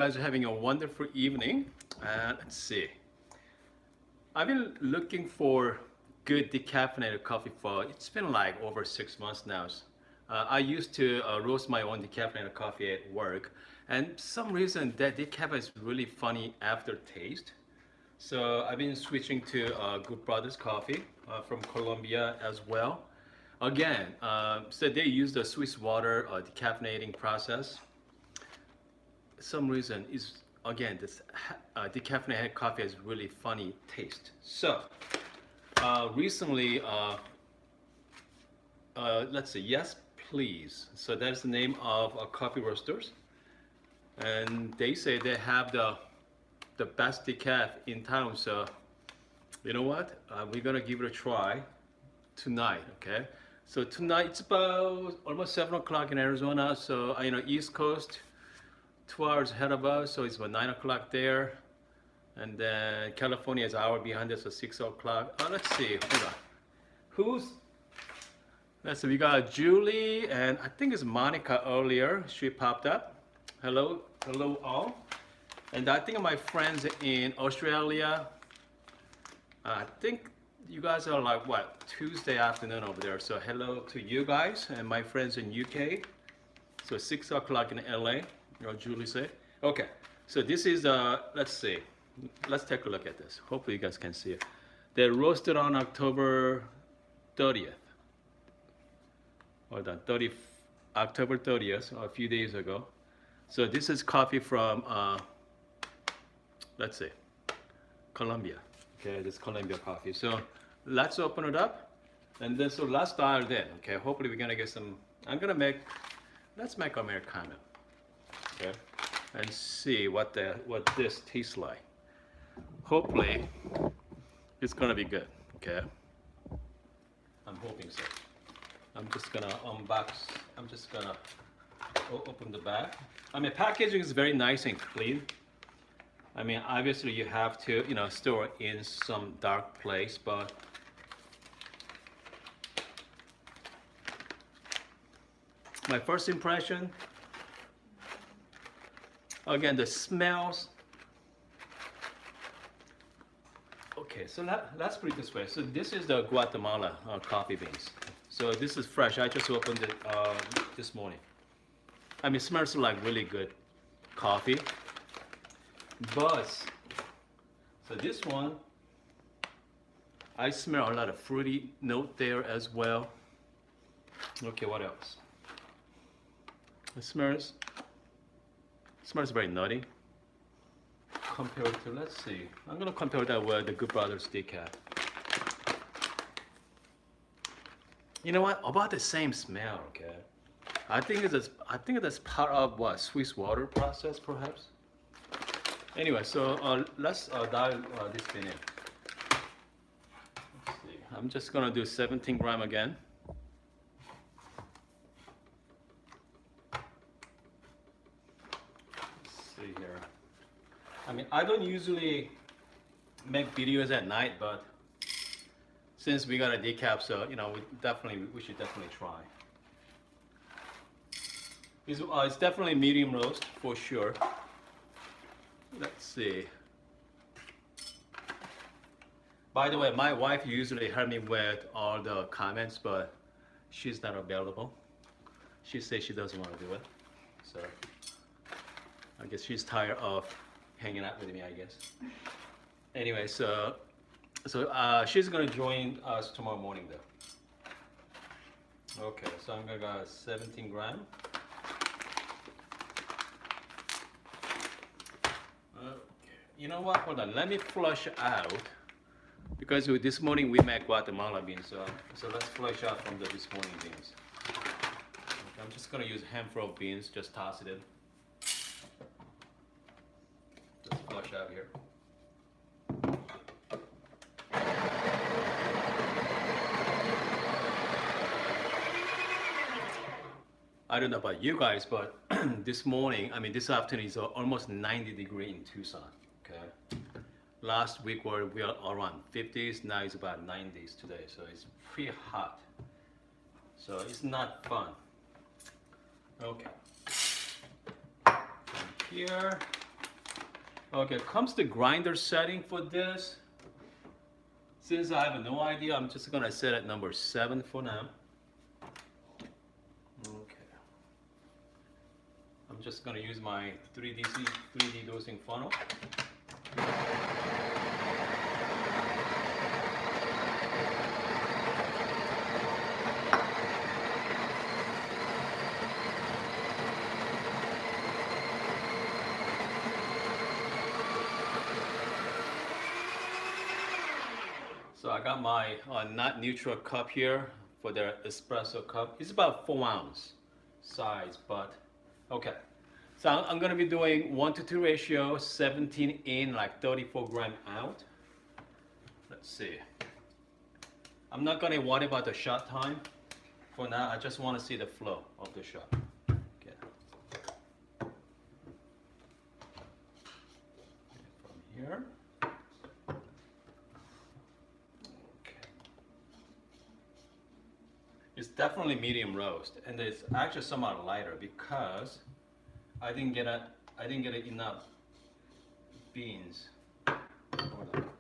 Guys are having a wonderful evening. Let's see. I've been looking for good decaffeinated coffee for it's been like over 6 months now. I used to roast my own decaffeinated coffee at work, and for some reason that decaf is really funny aftertaste. So I've been switching to Good Brothers coffee from Colombia as well. Again, so they use the Swiss water decaffeinating process. Some reason is again this decaffeinated coffee has really funny taste. So recently, let's see, yes please. So that's the name of coffee roasters, and they say they have the best decaf in town. So you know what? We're gonna give it a try tonight. Okay. So tonight it's about almost 7 o'clock in Arizona. So East Coast. 2 hours ahead of us, so it's about 9 o'clock there, and then California is an hour behind us, so 6 o'clock. Let's see, hold on. Let's see, we got Julie, and I think it's Monica earlier. She popped up. Hello all. And I think my friends in Australia, I think you guys are like, what, Tuesday afternoon over there. So hello to you guys, and my friends in UK. So 6 o'clock in LA. Julie say. Okay, so this is let's see. Let's take a look at this. Hopefully you guys can see it. They're roasted on October 30th. Hold on, October 30th, a few days ago. So this is coffee from, let's see, Colombia. Okay, this is Colombia coffee. So let's open it up. And then, so let's dial in. Okay, hopefully we're gonna get some, let's make Americano. Okay, and see what this tastes like. Hopefully, it's gonna be good. Okay, I'm hoping so. I'm just gonna unbox. I'm just gonna open the bag. Packaging is very nice and clean. Obviously you have to, store it in some dark place, but my first impression. Again, the smells. Okay, so let's put it this way. So this is the Guatemala coffee beans. So this is fresh. I just opened it this morning. It smells like really good coffee. But so this one, I smell a lot of fruity note there as well. Okay, what else? It smells very nutty. Compared to, let's see, I'm gonna compare that with the Good Brothers decaf. You know what? About the same smell. Okay, I think that's part of what, Swiss water process, perhaps. Anyway, so let's dial this thing in. Let's see. I'm just gonna do 17 gram again. Here. I don't usually make videos at night, but since we got a decaf, so we should definitely try. It's definitely medium roast for sure. Let's see. By the way, my wife usually helps me with all the comments, but she's not available. She says she doesn't want to do it, so I guess she's tired of hanging out with me, I guess. Anyway, so she's gonna join us tomorrow morning though. Okay, so I'm gonna go 17 gram. Okay, you know what? Hold on, let me flush out, because this morning we made Guatemala beans. So let's flush out from this morning beans. Okay, I'm just gonna use a handful of beans, just toss it in. Flush out here. I don't know about you guys, but this morning, this afternoon is almost 90 degrees in Tucson. Okay. Last week we are around 50s. Now it's about 90s today, so it's pretty hot. So it's not fun. Okay. Here. Okay, comes the grinder setting for this. Since I have no idea, I'm just gonna set at number 7 for now. Okay. I'm just gonna use my 3D dosing funnel. So I got my not neutral cup here for the espresso cup. It's about 4 ounce size, but okay. So I'm gonna be doing 1:2 ratio, 17 in, like 34 gram out. Let's see. I'm not gonna worry about the shot time for now. I just want to see the flow of the shot. Okay. From here. It's definitely medium roast, and it's actually somewhat lighter because I didn't get enough beans. Hold on.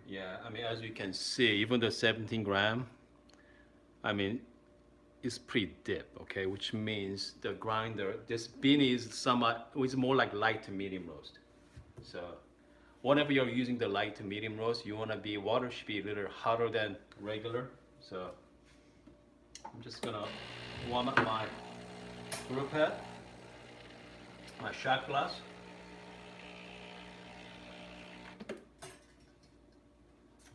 Yeah, I mean, as you can see, even the 17 gram, I mean, it's pretty deep, okay? Which means the grinder, this bean is somewhat, it's more like light to medium roast. So whenever you're using the light to medium roast, you want to be, water should be a little hotter than regular. So I'm just gonna warm up my brew pad, my shot glass.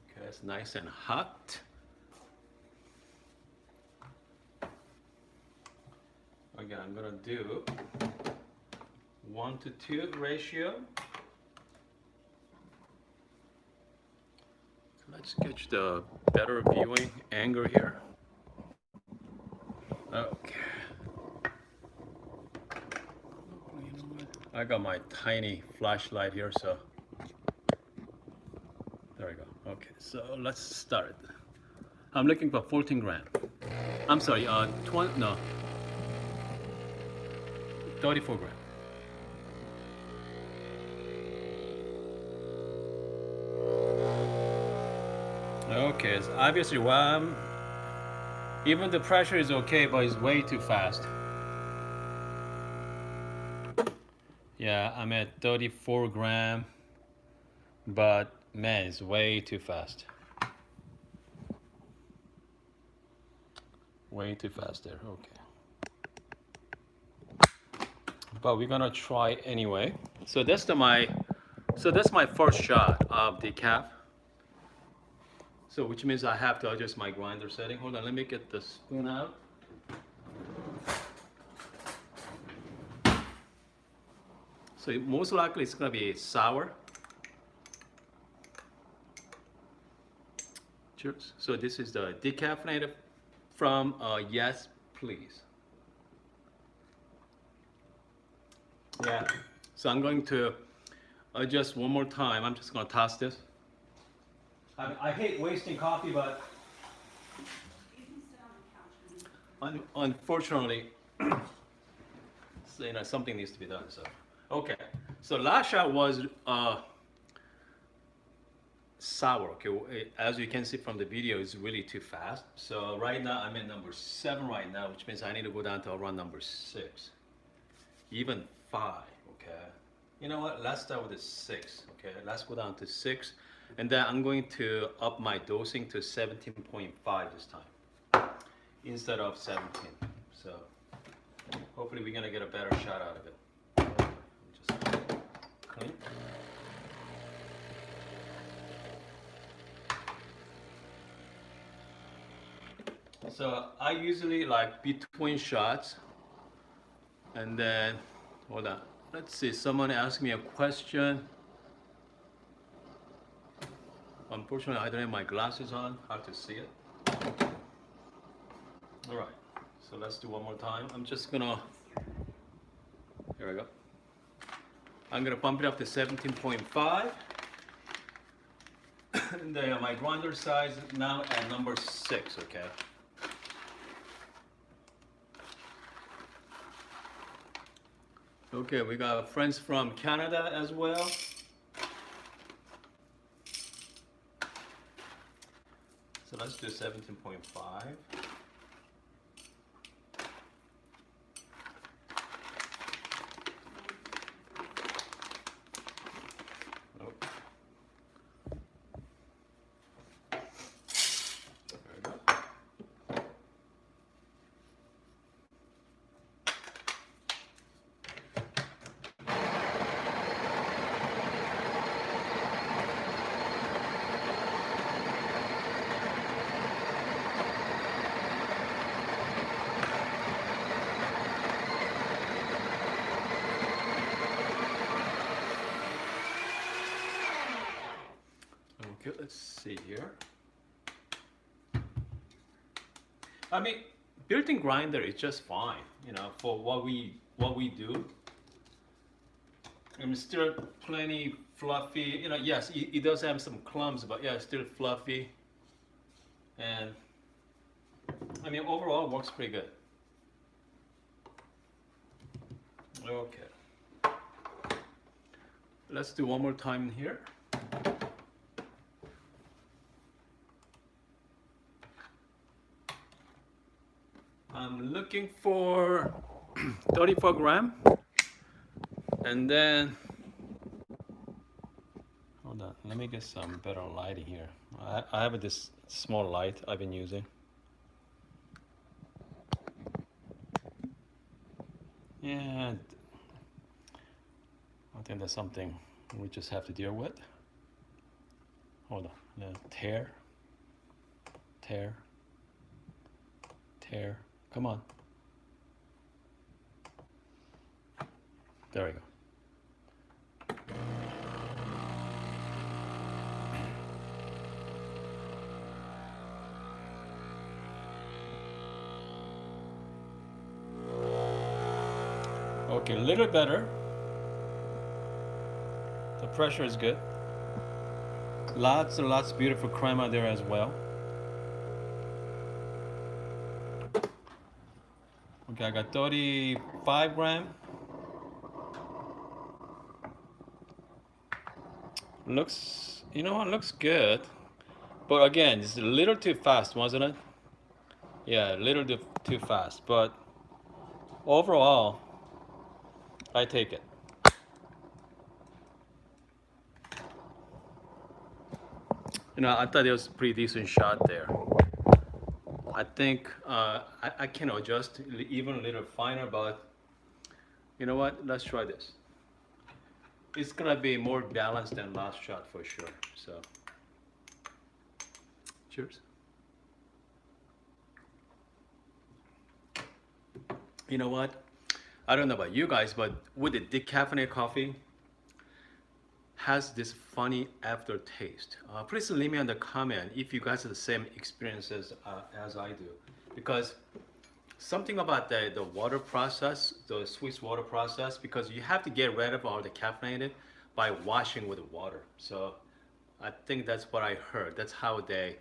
Okay, it's nice and hot. Again, I'm gonna do 1:2 ratio. Let's get the better viewing angle here. Okay. You know what? I got my tiny flashlight here, so there we go. Okay, so let's start. I'm looking for 14 gram. I'm sorry, 34 gram. Okay, so obviously, even the pressure is okay, but it's way too fast. Yeah, I'm at 34 gram, but man, it's way too fast. Way too fast there, okay. But we're gonna try anyway. So that's my first shot of decaf. So which means I have to adjust my grinder setting. Hold on, let me get the spoon out. So most likely it's gonna be sour. Cheers. So this is the decaffeinated from Yes Please. Yeah. So I'm going to adjust one more time. I'm just gonna toss this. I hate wasting coffee, but unfortunately, so, something needs to be done. So, okay. So last shot was sour. Okay, as you can see from the video, it's really too fast. So right now I'm at number 7 right now, which means I need to go down to around number 6, even 5. Okay. You know what? Let's start with the 6. Okay, let's go down to 6. And then I'm going to up my dosing to 17.5 this time instead of 17. So hopefully we're gonna get a better shot out of it. Just clean. So I usually like between shots, and then hold on. Let's see. Someone asked me a question. Unfortunately, I don't have my glasses on. How to see it? All right. So let's do one more time. I'm just gonna. Here we go. I'm gonna bump it up to 17.5. And then my grinder size now at number 6. Okay. Okay, we got friends from Canada as well. So let's do 17.5. Nope. There we go. Okay, let's see here. I mean, built-in grinder is just fine, you know, for what we do. And still plenty fluffy. You know, yes, it does have some clumps, but yeah, still fluffy. And I mean, overall, it works pretty good. Okay. Let's do one more time here. I'm looking for 34 gram. And then, hold on, let me get some better lighting here. I have this small light I've been using. Yeah, I think that's something we just have to deal with. Hold on, yeah, tear. Come on. There we go. Okay, a little better. The pressure is good. Lots and lots of beautiful crema there as well. Okay, I got 35 gram. Looks, you know what, looks good. But again, it's a little too fast, wasn't it? Yeah, a little too fast. But overall, I take it. You know, I thought it was a pretty decent shot there. I think I can adjust even a little finer, but you know what? Let's try this. It's gonna be more balanced than last shot for sure. So, cheers. You know what? I don't know about you guys, but with the decaffeinated coffee, has this funny aftertaste. Please leave me on the comment if you guys have the same experiences as I do, because something about the water process, the Swiss water process, because you have to get rid of all the caffeinated by washing with water. So I think that's what I heard. That's how they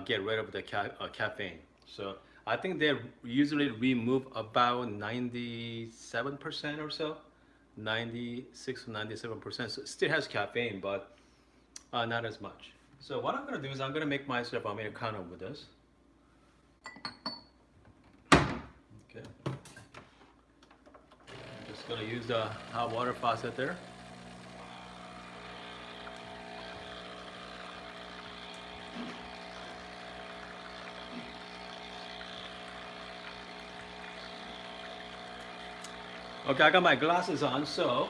get rid of the caffeine. So I think they usually remove about 97% or so. 96 to 97%. So it still has caffeine, but not as much. So what I'm gonna do is I'm gonna make myself Americano with this. Okay. I'm just gonna use the hot water faucet there. Okay, I got my glasses on, so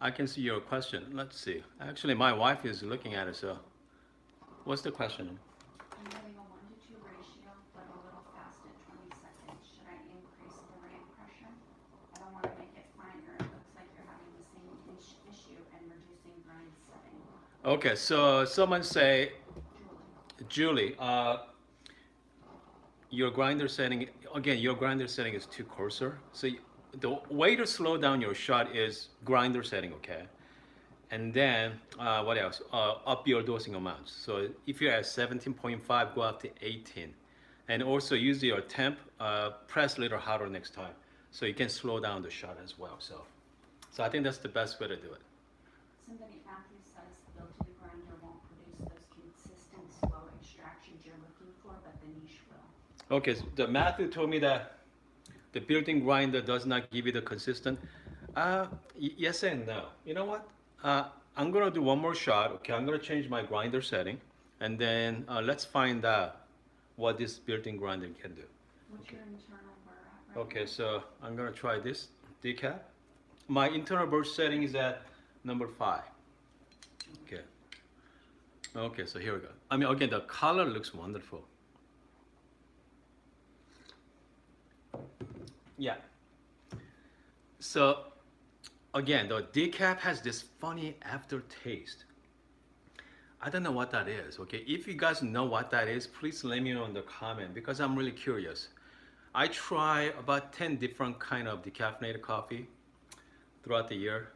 I can see your question. Let's see. Actually, my wife is looking at it, so what's the question? I'm getting a 1-to-2 ratio, but a little fast at 20 seconds. Should I increase the ramp pressure? I don't want to make it finer. It looks like you're having the same issue and reducing grind setting. Okay, so someone say, Julie, your grinder setting, again, your grinder setting is too coarser. So the way to slow down your shot is grinder setting, okay? And then, what else? Up your dosing amounts. So if you're at 17.5, go up to 18. And also use your temp, press a little harder next time, so you can slow down the shot as well. So I think that's the best way to do it. Somebody, Matthew says the built-in grinder won't produce those consistent slow extractions you're looking for, but the niche will. Okay, so the Matthew told me that the built-in grinder does not give you the consistent. Yes and no. You know what? I'm gonna do one more shot. Okay, I'm gonna change my grinder setting, and then let's find out what this built-in grinder can do. What's your internal burr at right Okay, so I'm gonna try this decaf. My internal burst setting is at number 5. Okay. Okay, so here we go. I mean, again, the color looks wonderful. Yeah. So again, the decaf has this funny aftertaste. I don't know what that is. Okay, if you guys know what that is, please let me know in the comment because I'm really curious. I try about 10 different kind of decaffeinated coffee throughout the year,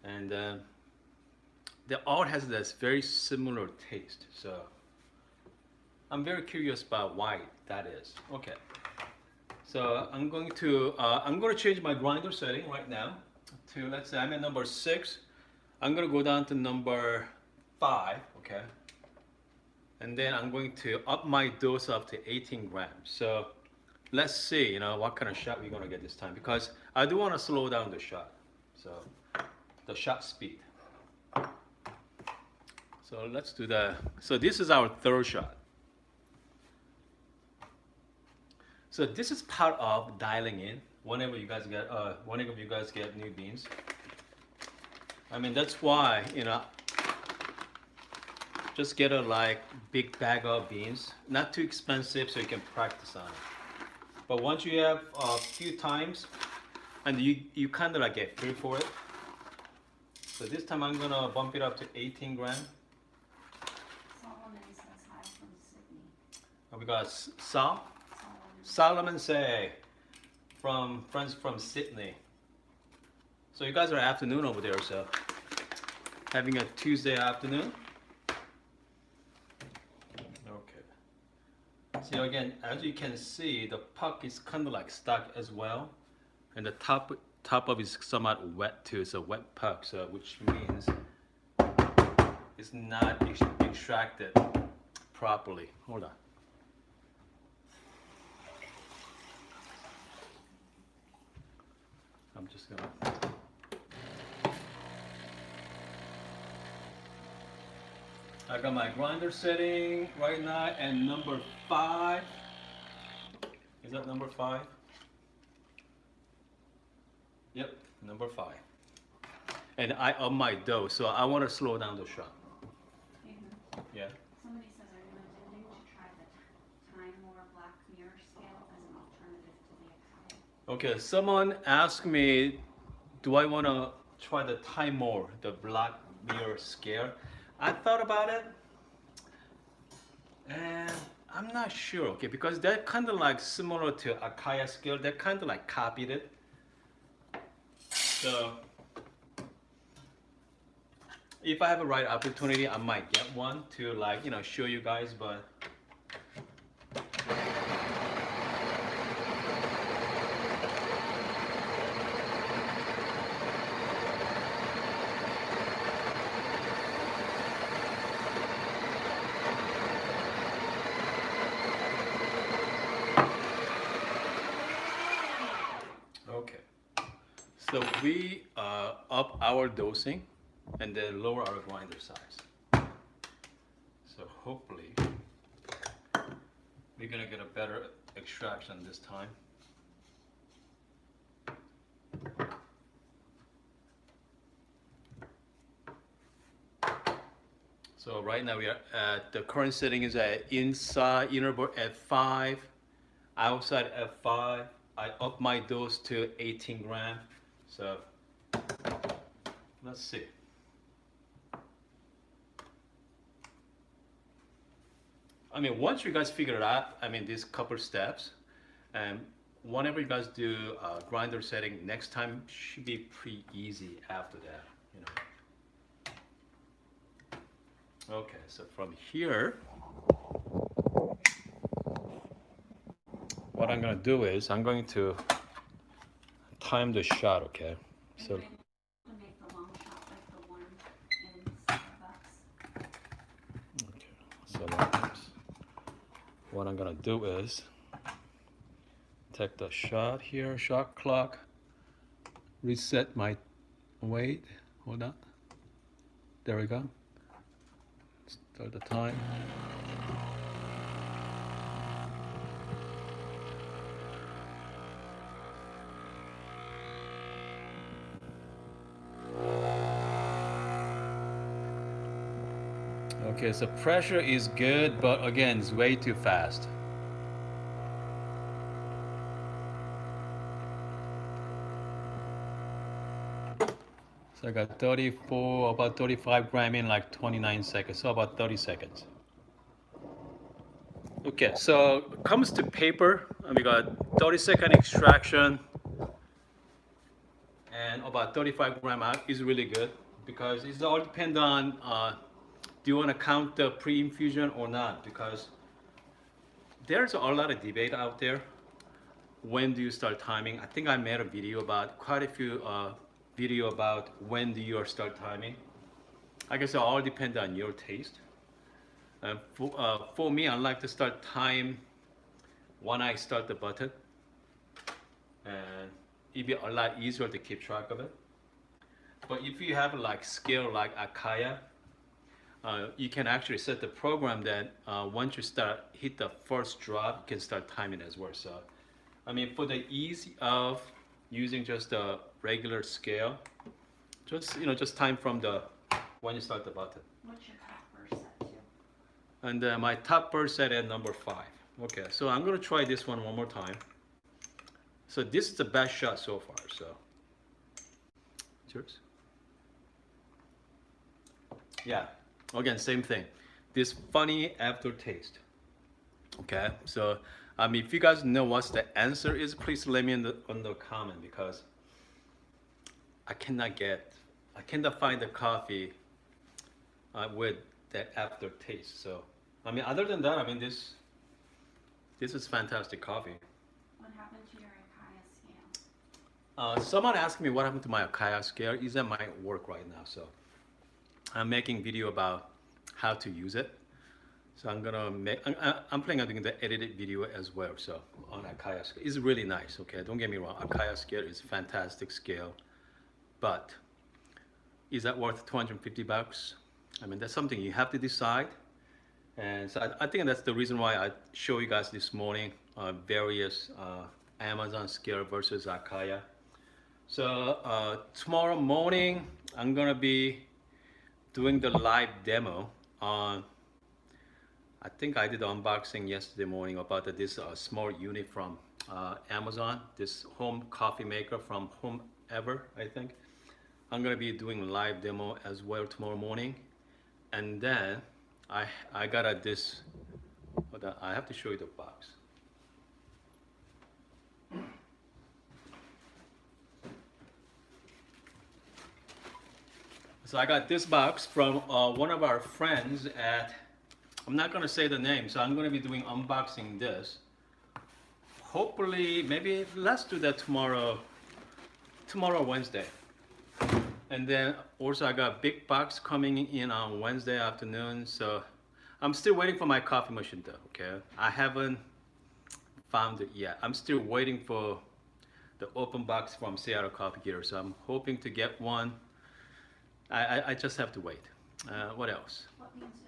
and they all has this very similar taste. So I'm very curious about why that is. Okay. So I'm going to change my grinder setting right now to, let's say I'm at number 6. I'm going to go down to number 5, okay? And then I'm going to up my dose up to 18 grams. So let's see, you know, what kind of shot we're going to get this time, because I do want to slow down the shot. So the shot speed. So let's do that. So this is our third shot. So this is part of dialing in whenever you guys get new beans. I mean, that's why, you know, just get a like big bag of beans, not too expensive, so you can practice on it. But once you have a few times, and you kind of like get feel for it. So this time I'm gonna bump it up to 18 grams. Solomon says hi from Sydney. We got Sal. Solomon. Solomon say from friends from Sydney. So you guys are afternoon over there, so having a Tuesday afternoon. Okay. So again, as you can see, the puck is kind of like stuck as well, and the top of it is somewhat wet too. It's a wet puck, so which means it's not extracted properly. Hold on. I'm just gonna. I got my grinder setting right now at number 5. Is that number 5? Yep, number 5. And I up my dose, so I want to slow down the shot. Yeah. Somebody says, are you intending to try the Time More Black Mirror scale as an alternative to the Acai? Okay, someone asked me, do I want to try the Time More, the Black Mirror scale? I thought about it, and I'm not sure, okay, because they're kind of like similar to Acai scale. They kind of like copied it. So if I have a right opportunity, I might get one to like, you know, show you guys, but okay. So we up our dosing and then lower our grinder size. So hopefully we're gonna get a better extraction this time. So right now we are at the current setting is at inside inner board at 5, outside at 5. I up my dose to 18 grams. So let's see. I mean, once you guys figure it out, I mean, these couple steps, and whenever you guys do grinder setting, next time should be pretty easy after that, you know. Okay, so from here, what I'm gonna do is I'm going to time the shot, okay? Are So you able to make the long shot like the one in Starbucks? okay, so that's what I'm gonna do is take the shot here, shot clock, reset my weight. Hold on. There we go. Start the time. Okay, so pressure is good, but again, it's way too fast. So I got 34, about 35 gram in like 29 seconds, so about 30 seconds. Okay, so comes to paper, we got 30-second extraction and about 35 gram out is really good because it's all depend on do you want to count the pre-infusion or not, because there's a lot of debate out there. When do you start timing? I think I made a video about quite a few video about when do you start timing. I guess it all depends on your taste. For me, I like to start time when I start the button, and it'd be a lot easier to keep track of it. But if you have like skill like Akaya, you can actually set the program that once you start hit the first drop, you can start timing as well. So, I mean, for the ease of using just a regular scale, just time from the when you start the button. What's your top burst set to? And my top burst set at number 5. Okay, so I'm gonna try this one more time. So this is the best shot so far. So, cheers. Yeah. Again, same thing. This funny aftertaste. Okay, so if you guys know what the answer is, please let me in the comment, because I cannot find the coffee with that aftertaste. So other than that, this is fantastic coffee. What happened to your Akaya scale? Someone asked me what happened to my Akaya scale. Is at my work right now, so I'm making video about how to use it. So I'm planning on doing the edited video as well. So on Akaya scale, it's really nice. Okay, don't get me wrong. Akaya scale is a fantastic scale, but is that worth $250? That's something you have to decide. And so I think that's the reason why I show you guys this morning various Amazon scale versus Akaya. So tomorrow morning I'm gonna be doing the live demo on. I think I did the unboxing yesterday morning about this small unit from Amazon, this home coffee maker from Whomever, I think. I'm gonna be doing live demo as well tomorrow morning. And then I got this, hold on, I have to show you the box. So I got this box from one of our friends at, I'm not gonna say the name, so I'm gonna be doing unboxing this. Hopefully, maybe let's do that tomorrow Wednesday. And then also I got a big box coming in on Wednesday afternoon. So I'm still waiting for my coffee machine though, okay? I haven't found it yet. I'm still waiting for the open box from Seattle Coffee Getter. So I'm hoping to get one. I just have to wait. What else? What beans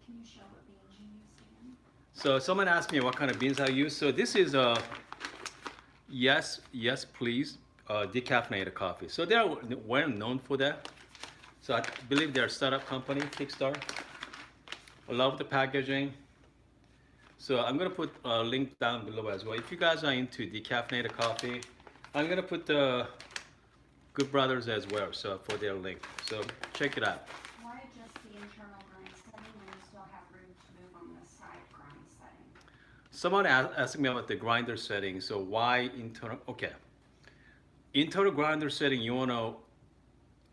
can you show what beans you used again? So someone asked me what kind of beans I use. So this is a yes please decaffeinated coffee. So they're well known for that. So I believe they're a startup company, Kickstarter. I love the packaging. So I'm gonna put a link down below as well. If you guys are into decaffeinated coffee, I'm gonna put the Good Brothers as well, so for their link. So check it out. Why adjust the internal grind setting when you still have room to move on the side grind setting? Someone asked me about the grinder setting. So why internal? Okay, internal grinder setting.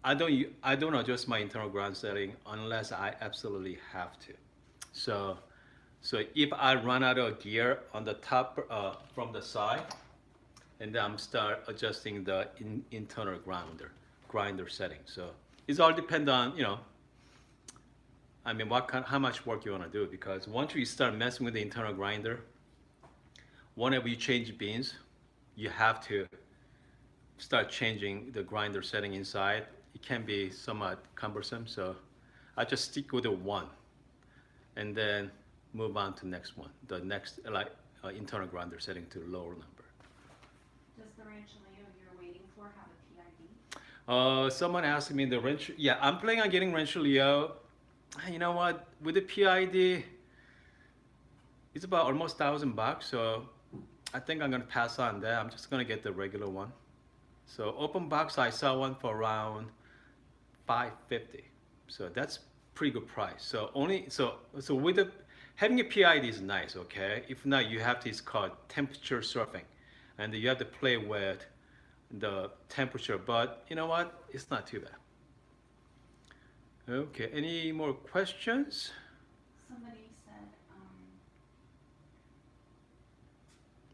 I don't adjust my internal grind setting unless I absolutely have to. So So if I run out of gear on the top from the side, and then I'm start adjusting the internal grinder setting. So it's all depend on, you know, I mean, how much work you want to do, because once you start messing with the internal grinder, whenever you change beans, you have to start changing the grinder setting inside. It can be somewhat cumbersome, so I just stick with the one, and then move on to next one, the next internal grinder setting to lower number. Does the Ranchillo you're waiting for have a PID? Someone asked me the wrench. Yeah, I'm planning on getting Ranchillo. You know what? With the PID, it's about almost $1,000. So I think I'm gonna pass on that. I'm just gonna get the regular one. So open box, I saw one for around $550. So that's pretty good price. So with the having a PID is nice. Okay. If not, you have this called temperature surfing, and you have to play with the temperature. But you know what? It's not too bad. Okay, any more questions? Somebody said,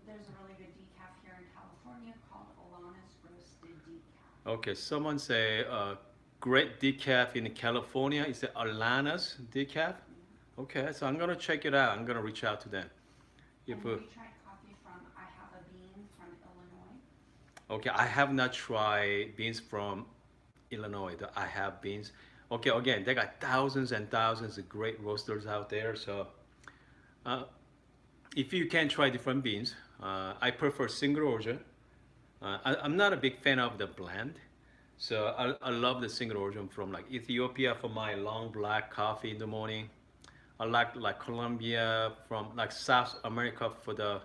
there's a really good decaf here in California called Alana's Roasted Decaf. Okay, someone say great decaf in California. Is it Alana's decaf? Okay, so I'm gonna check it out. I'm gonna reach out to them. And have you tried coffee from I Have a Bean from Illinois? Okay, I have not tried beans from Illinois. The I Have beans. Okay, again, they got thousands and thousands of great roasters out there. So if you can try different beans, I prefer single origin. I'm not a big fan of the blend. So I love the single origin from like Ethiopia for my long black coffee in the morning. I like Colombia from like South America for the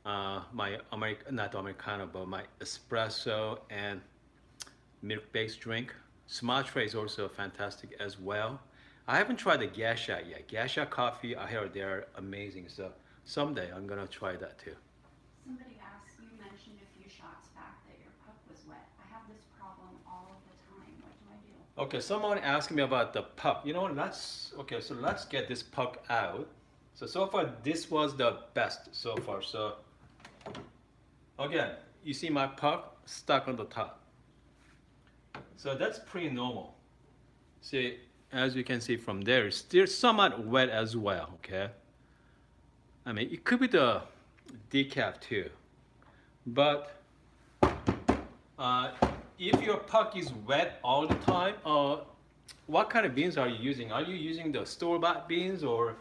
not Americano, but my espresso and milk-based drink. Sumatra is also fantastic as well. I haven't tried the Gasha yet. Gasha coffee, I hear they're amazing. So someday I'm gonna try that too. Somebody asked, you mentioned a few shots back that your puck was wet. I have this problem all of the time. What do I do? Okay, someone asked me about the puck. You know, so let's get this puck out. So far this was the best so far. So again, you see my puck stuck on the top. So that's pretty normal. See, as you can see from there, it's still somewhat wet as well, okay? I mean, it could be the decaf too. But if your puck is wet all the time, what kind of beans are you using? Are you using the store-bought beans or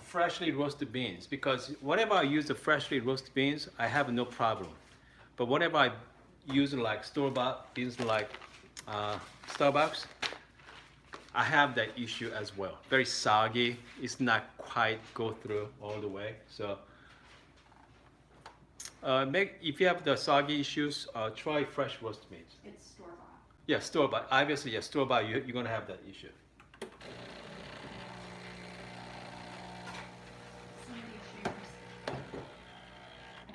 freshly roasted beans? Because whenever I use the freshly roasted beans, I have no problem. But whenever I use like store-bought beans like Starbucks, I have that issue as well. Very soggy. It's not quite go through all the way. So if you have the soggy issues, try fresh roasted beans. It's store-bought. Yeah, store-bought. Obviously, yeah, store-bought, you're gonna have that issue. Somebody shares, I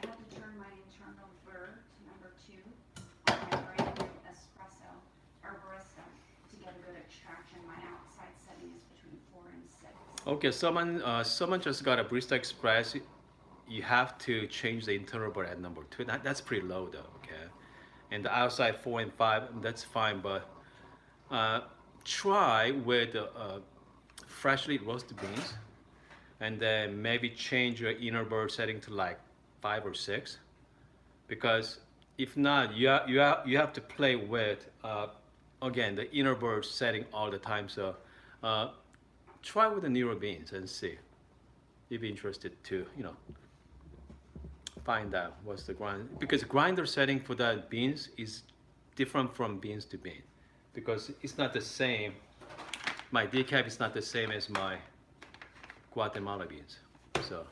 had to turn my internal burr to number 2 on my brand new espresso or barista to get a good extraction. My outside setting is between 4 and 6. Okay, someone just got a Barista Express. You have to change the internal burr at number 2. That's pretty low though, okay? And the outside 4 and 5, that's fine, but try with freshly roasted beans, and then maybe change your inner burr setting to like 5 or 6, because if not, you have to play with again the inner burr setting all the time. So try with the newer beans and see if you're interested to, you know, find out what's the grind, because grinder setting for the beans is different from beans to bean, because it's not the same. My decaf is not the same as my Guatemala beans. So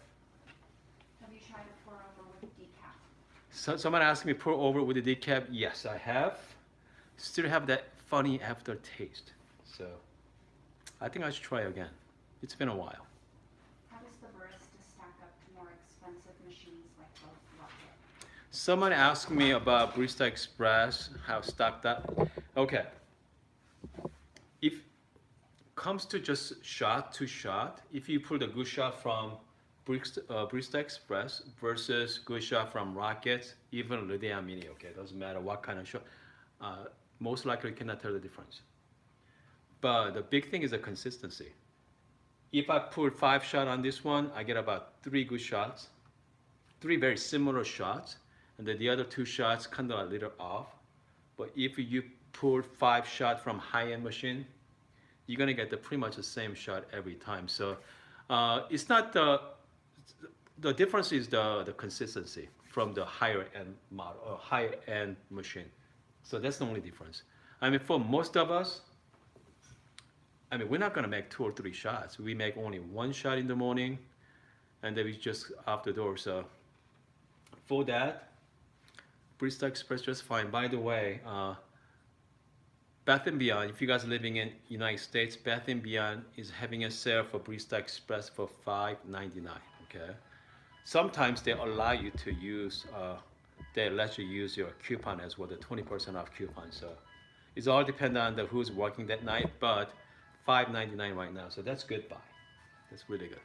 Have you tried to pour over with decaf? so someone asked me pour over with the decaf. Yes, I have. Still have that funny aftertaste. So I think I should try again. It's been a while. How does the barista stack up to more expensive machines like the Rocket? Someone asked me about Barista Express, how stocked up. Okay. If comes to just shot to shot, if you pull the good shot from Barista Express versus good shot from Rockets, even Lydia Mini, okay, doesn't matter what kind of shot, most likely you cannot tell the difference. But the big thing is the consistency. If I put 5 shots on this one, I get about 3 good shots, 3 very similar shots, and then the other 2 shots kind of a little off. But if you put 5 shots from high-end machine, you're gonna get pretty much the same shot every time. So it's not the difference is the consistency from the higher end model or higher end machine. So that's the only difference. I mean, for most of us, I mean, we're not gonna make 2 or 3 shots. We make only 1 shot in the morning, and then we just off the door. So for that, Barista Express just fine. By the way, Bath & Beyond, if you guys are living in United States, Bath & Beyond is having a sale for Barista Express for $5.99, okay? Sometimes they allow you to use, they let you use your coupon as well, the 20% off coupon. So it's all dependent on who's working that night, but $5.99 right now, so that's good buy. That's really good.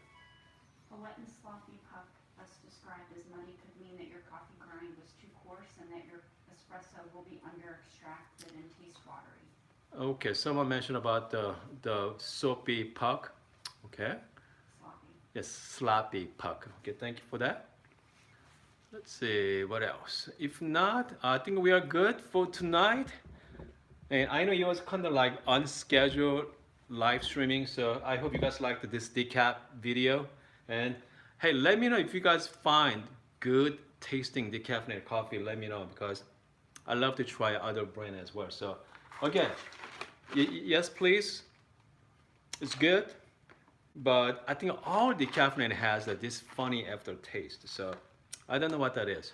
A wet and sloppy puck, as described as muddy, could mean that your coffee grind was too coarse and that your espresso will be under-extracted and taste watery. Okay, someone mentioned about the soapy puck. Okay. Sloppy. Yes, sloppy puck. Okay, thank you for that. Let's see, what else? If not, I think we are good for tonight. And I know you was kind of like unscheduled live streaming, so I hope you guys liked this decaf video. And hey, let me know if you guys find good tasting decaffeinated coffee. Let me know, because I love to try other brand as well. So again, yes, please. It's good, but I think all decaffeinated has this funny aftertaste. So I don't know what that is.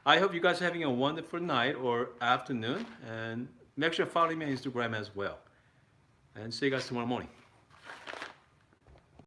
I hope you guys are having a wonderful night or afternoon, and make sure to follow me on Instagram as well. And see you guys tomorrow morning.